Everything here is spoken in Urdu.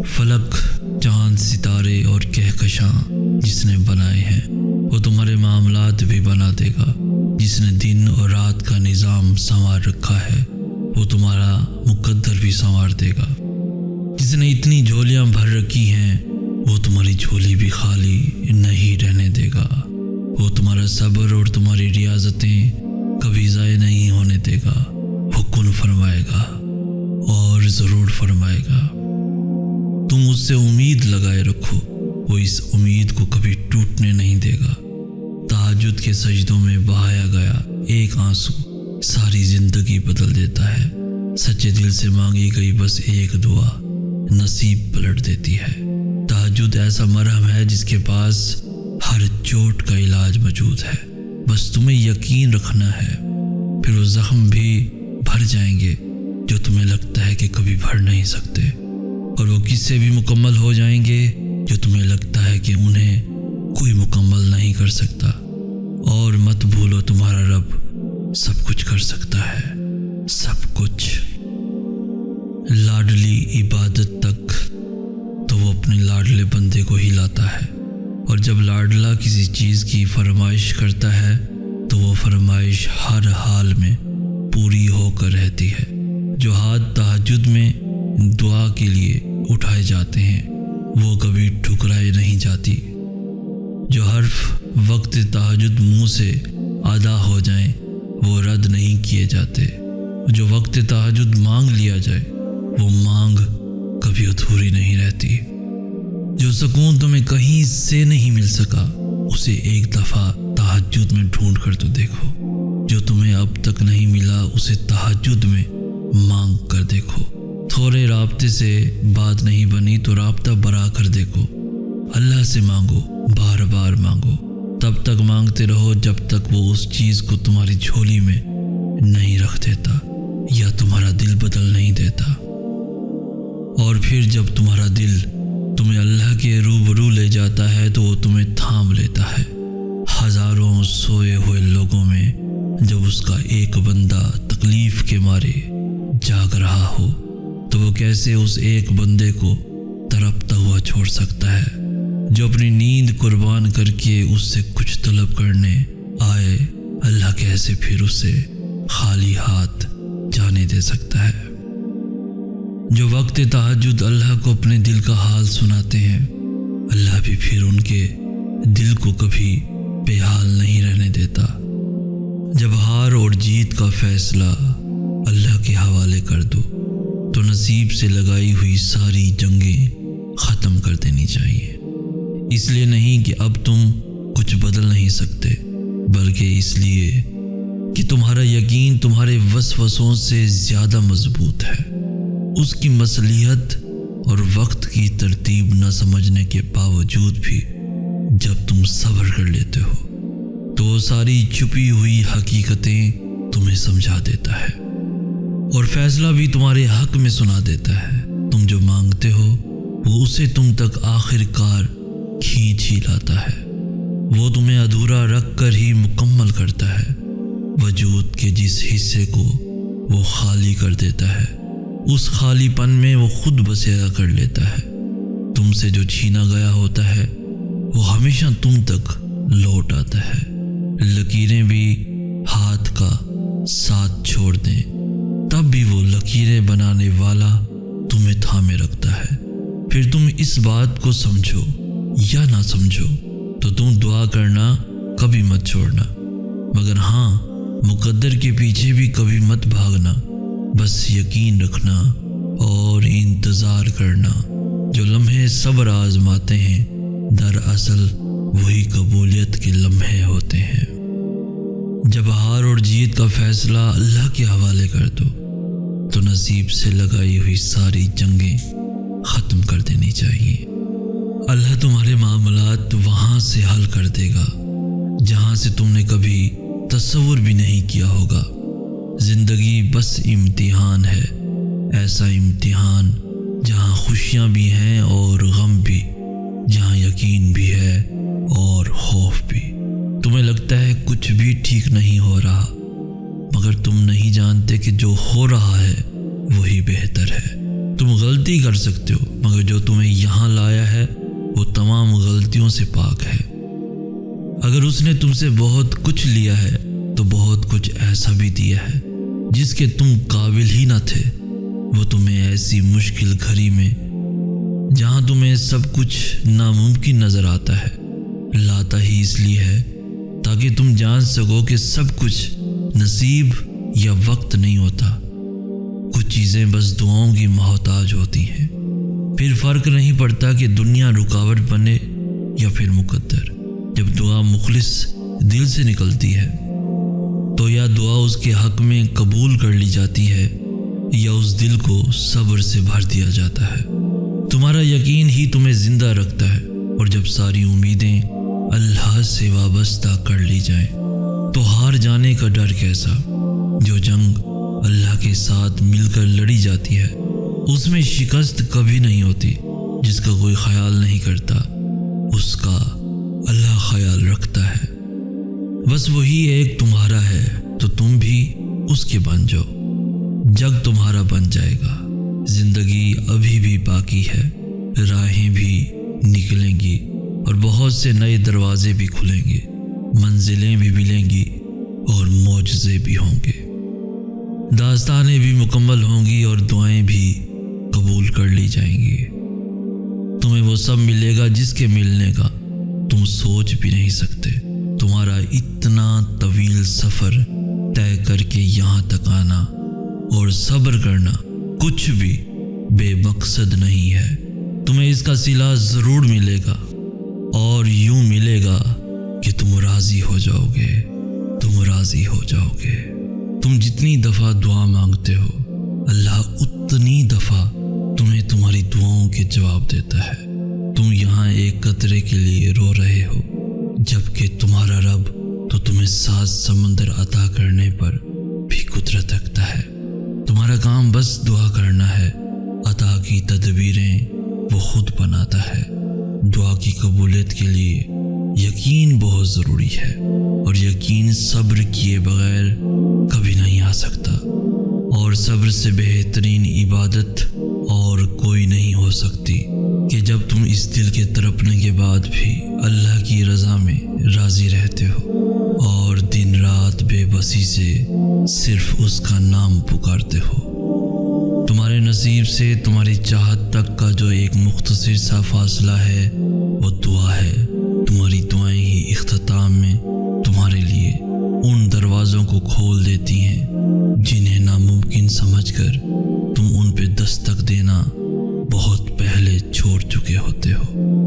فلک، چاند، ستارے اور کہکشاں جس نے بنائے ہیں وہ تمہارے معاملات بھی بنا دے گا۔ جس نے دن اور رات کا نظام سنوار رکھا ہے وہ تمہارا مقدر بھی سنوار دے گا۔ جس نے اتنی جھولیاں بھر رکھی ہیں وہ تمہاری جھولی بھی خالی نہیں رہنے دے گا۔ وہ تمہارا صبر اور تمہاری ریاضتیں کبھی ضائع نہیں ہونے دے گا۔ وہ کن فرمائے گا اور ضرور فرمائے گا۔ تم اس سے امید لگائے رکھو، وہ اس امید کو کبھی ٹوٹنے نہیں دے گا۔ تہجد کے سجدوں میں بہایا گیا ایک آنسو ساری زندگی بدل دیتا ہے۔ سچے دل سے مانگی گئی بس ایک دعا نصیب پلٹ دیتی ہے۔ تہجد ایسا مرہم ہے جس کے پاس ہر چوٹ کا علاج موجود ہے، بس تمہیں یقین رکھنا ہے۔ پھر وہ زخم بھی بھر جائیں گے جو تمہیں لگتا ہے کہ کبھی بھر نہیں سکتے، اور وہ قصے بھی مکمل ہو جائیں گے جو تمہیں لگتا ہے کہ انہیں کوئی مکمل نہیں کر سکتا۔ اور مت بھولو تمہارا رب سب کچھ کر سکتا ہے، سب کچھ۔ لاڈلی عبادت تک تو وہ اپنے لاڈلے بندے کو ہی لاتا ہے، اور جب لاڈلا کسی چیز کی فرمائش کرتا ہے تو وہ فرمائش ہر حال میں پوری ہو کر رہتی ہے۔ جو ہاتھ تہجد میں دعا کے لیے اٹھائے جاتے ہیں وہ کبھی ٹھکرائے نہیں جاتی۔ جو حرف وقت تہجد منہ سے ادا ہو جائیں وہ رد نہیں کیے جاتے۔ جو وقت تہجد مانگ لیا جائے وہ مانگ کبھی ادھوری نہیں رہتی۔ جو سکون تمہیں کہیں سے نہیں مل سکا اسے ایک دفعہ تہجد میں ڈھونڈ کر تو دیکھو۔ جو تمہیں اب تک نہیں ملا اسے تہجد میں مانگ کر دیکھو۔ تھوڑے رابطے سے بات نہیں بنی تو رابطہ بڑھا کر دیکھو۔ اللہ سے مانگو، بار بار مانگو، تب تک مانگتے رہو جب تک وہ اس چیز کو تمہاری جھولی میں نہیں رکھ دیتا یا تمہارا دل بدل نہیں دیتا۔ اور پھر جب تمہارا دل تمہیں اللہ کے روبرو لے جاتا ہے تو وہ تمہیں تھام لیتا ہے۔ ہزاروں سوئے ہوئے لوگوں میں جب اس کا ایک بندہ تکلیف کے مارے جاگ رہا ہو تو وہ کیسے اس ایک بندے کو تڑپتا ہوا چھوڑ سکتا ہے؟ جو اپنی نیند قربان کر کے اس سے کچھ طلب کرنے آئے، اللہ کیسے پھر اسے خالی ہاتھ جانے دے سکتا ہے؟ جو وقت تہجد اللہ کو اپنے دل کا حال سناتے ہیں، اللہ بھی پھر ان کے دل کو کبھی بے حال نہیں رہنے دیتا۔ جب ہار اور جیت کا فیصلہ اللہ کے حوالے کر دو تو نصیب سے لگائی ہوئی ساری جنگیں ختم کر دینی چاہیے۔ اس لیے نہیں کہ اب تم کچھ بدل نہیں سکتے، بلکہ اس لیے کہ تمہارا یقین تمہارے وسوسوں سے زیادہ مضبوط ہے۔ اس کی مصلحت اور وقت کی ترتیب نہ سمجھنے کے باوجود بھی جب تم صبر کر لیتے ہو تو وہ ساری چھپی ہوئی حقیقتیں تمہیں سمجھا دیتا ہے، اور فیصلہ بھی تمہارے حق میں سنا دیتا ہے۔ تم جو مانگتے ہو وہ اسے تم تک آخر کار کھینچ ہی لاتا ہے۔ وہ تمہیں ادھورا رکھ کر ہی مکمل کرتا ہے۔ وجود کے جس حصے کو وہ خالی کر دیتا ہے اس خالی پن میں وہ خود بسیرا کر لیتا ہے۔ تم سے جو چھینا گیا ہوتا ہے وہ ہمیشہ تم تک لوٹ آتا ہے۔ لکیریں بھی ہاتھ کا ساتھ چھوڑ دیں تب بھی وہ لکیریں بنانے والا تمہیں تھامے رکھتا ہے۔ پھر تم اس بات کو سمجھو یا نہ سمجھو تو تم دعا کرنا کبھی مت چھوڑنا، مگر ہاں مقدر کے پیچھے بھی کبھی مت بھاگنا۔ بس یقین رکھنا اور انتظار کرنا۔ جو لمحے صبر آزماتے ہیں دراصل وہی قبولیت کے لمحے ہوتے ہیں۔ جب ہار اور جیت کا فیصلہ اللہ کے حوالے کر دو تو نصیب سے لگائی ہوئی ساری جنگیں ختم کر دینی چاہیے۔ اللہ تمہارے معاملات وہاں سے حل کر دے گا جہاں سے تم نے کبھی تصور بھی نہیں کیا ہوگا۔ زندگی بس امتحان ہے، ایسا امتحان جہاں خوشیاں بھی ہیں اور غم بھی، جہاں یقین بھی ہے اور خوف بھی۔ تمہیں لگتا ہے کچھ بھی ٹھیک نہیں ہو رہا، مگر تم نہیں جانتے کہ جو ہو رہا ہے وہی بہتر ہے۔ تم غلط غلطی کر سکتے ہو، مگر جو تمہیں یہاں لایا ہے وہ تمام غلطیوں سے پاک ہے۔ اگر اس نے تم سے بہت کچھ لیا ہے تو بہت کچھ ایسا بھی دیا ہے جس کے تم قابل ہی نہ تھے۔ وہ تمہیں ایسی مشکل گھڑی میں جہاں تمہیں سب کچھ ناممکن نظر آتا ہے لاتا ہی اس لیے ہے تاکہ تم جان سکو کہ سب کچھ نصیب یا وقت نہیں ہوتا۔ کچھ چیزیں بس دعاؤں کی محتاج ہوتی ہیں۔ پھر فرق نہیں پڑتا کہ دنیا رکاوٹ بنے یا پھر مقدر۔ جب دعا مخلص دل سے نکلتی ہے تو یا دعا اس کے حق میں قبول کر لی جاتی ہے یا اس دل کو صبر سے بھر دیا جاتا ہے۔ تمہارا یقین ہی تمہیں زندہ رکھتا ہے، اور جب ساری امیدیں اللہ سے وابستہ کر لی جائیں تو ہار جانے کا ڈر کیسا؟ جو جنگ اللہ کے ساتھ مل کر لڑی جاتی ہے اس میں شکست کبھی نہیں ہوتی۔ جس کا کوئی خیال نہیں کرتا اس کا اللہ خیال رکھتا ہے۔ بس وہی ایک تمہارا ہے تو تم بھی اس کے بن جاؤ۔ جگ تمہارا بن جائے گا۔ زندگی ابھی بھی باقی ہے، راہیں بھی نکلیں گی اور بہت سے نئے دروازے بھی کھلیں گے، منزلیں بھی ملیں گی اور معجزے بھی ہوں گے، داستانیں بھی مکمل ہوں گی اور دعائیں بھی قبول کر لی جائیں گی۔ تمہیں وہ سب ملے گا جس کے ملنے کا تم سوچ بھی نہیں سکتے۔ تمہارا اتنا طویل سفر طے کر کے یہاں تک آنا اور صبر کرنا کچھ بھی بے مقصد نہیں ہے۔ تمہیں اس کا صلہ ضرور ملے گا، اور یوں ملے گا کہ تم راضی ہو جاؤ گے۔ تم راضی ہو جاؤ گے۔ تم جتنی دفعہ دعا مانگتے ہو اللہ اتنی دفعہ تمہیں تمہاری دعاؤں کے جواب دیتا ہے۔ تم یہاں ایک قطرے کے لیے رو رہے ہو جبکہ تمہارا رب تو تمہیں 7 سمندر عطا کرنے پر بھی قدرت رکھتا ہے۔ تمہارا کام بس دعا کرنا ہے۔ عطا کی تدبیریں وہ خود بناتا ہے۔ دعا کی قبولیت کے لیے یقین بہت ضروری ہے، اور یقین صبر کیے بغیر کبھی نہیں آ سکتا، اور صبر سے بہترین عبادت اور کوئی نہیں ہو سکتی کہ جب تم اس دل کے تڑپنے کے بعد بھی اللہ کی رضا میں راضی رہتے ہو اور دن رات بے بسی سے صرف اس کا نام پکارتے ہو۔ تمہارے نصیب سے تمہاری چاہت تک کا جو ایک مختصر سا فاصلہ ہے وہ دعا ہے۔ تمہاری دعائیں ہی اختتام میں تمہارے لیے ان دروازوں کو کھول دیتی ہیں جنہیں ناممکن سمجھ کر تم ان پہ دستک دینا بہت پہلے چھوڑ چکے ہوتے ہو۔